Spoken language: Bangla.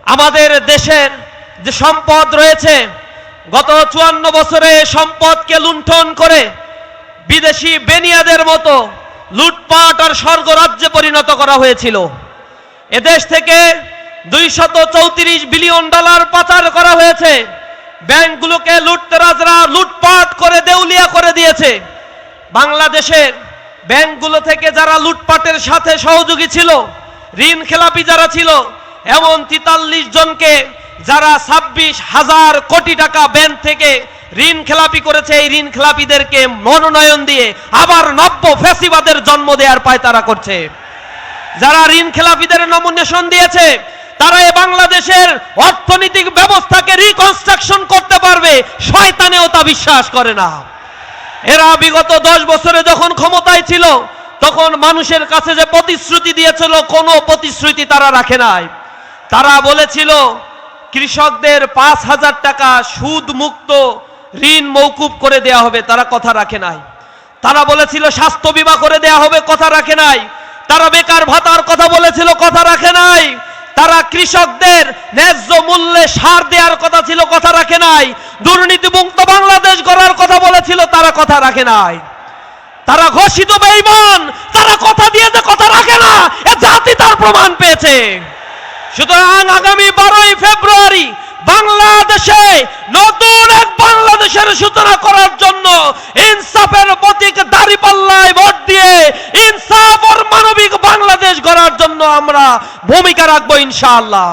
আমাদের দেশের যে সম্পদ রয়েছে, গত 54 বছরে সম্পদকে লুণ্ঠন করে বিদেশি বেনিয়াদের মতো লুটপাট আর স্বর্গরাজ্যে পরিণত করা হয়েছিল। এদেশ থেকে 234 বিলিয়ন ডলার পাচার করা হয়েছে। ব্যাংকগুলোকে লুটতরাজরা লুটপাট করে দেউলিয়া করে দিয়েছে। বাংলাদেশের ব্যাংকগুলো থেকে যারা লুটপাটের সাথে সহযোগী ছিল, ঋণ খেলাপি যারা ছিল, এমন 43 জনকে যারা 26,000 কোটি টাকা ব্যাংক থেকে ঋণ খেলাপি করেছে, এই ঋণ খেলাপিদেরকে মনোনয়ন দিয়ে আবার নব্য ফ্যাসিবাদের জন্ম দেওয়ার পায়তারা করছে। যারা ঋণ খেলাপিদের নমিনেশন দিয়েছে, তারা এই বাংলাদেশের অর্থনৈতিক ব্যবস্থাকে রিকনস্ট্রাকশন করতে পারবে, শয়তানেও তা বিশ্বাস করে না। এরা বিগত 10 বছরে যখন ক্ষমতায় ছিল, তখন মানুষের কাছে যে প্রতিশ্রুতি দিয়েছিল, কোনো প্রতিশ্রুতি তারা রাখে নাই। তারা বলেছিল কৃষকদের 5,000 টাকা সুদ মুক্ত ঋণ মওকুফ করে দেয়া হবে, তারা কথা রাখে নাই। তারা বলেছিল স্বাস্থ্য বীমা করে দেয়া হবে, কথা রাখে নাই। তারা বেকার ভাতার কথা বলেছিল, কথা রাখে নাই। তারা কৃষকদের ন্যায্য মূল্যে সার দেওয়ার কথা ছিল, কথা রাখে নাই। দুর্নীতিমুক্ত বাংলাদেশ গড়ার কথা বলেছিল, তারা কথা রাখে নাই। তারা ঘোষিত বেঈমান, তারা কথা দিয়ে যে কথা রাখে না, এ জাতি তার প্রমাণ পেয়েছে। সুতরাং আগামী 12ই ফেব্রুয়ারি বাংলাদেশে নতুন এক বাংলাদেশের সূচনা করার জন্য ইনসাফের প্রতীক দাঁড়িপাল্লায় ভোট দিয়ে ইনসাফ আর মানবিক বাংলাদেশ গড়ার জন্য আমরা ভূমিকা রাখবো ইনশাআল্লাহ।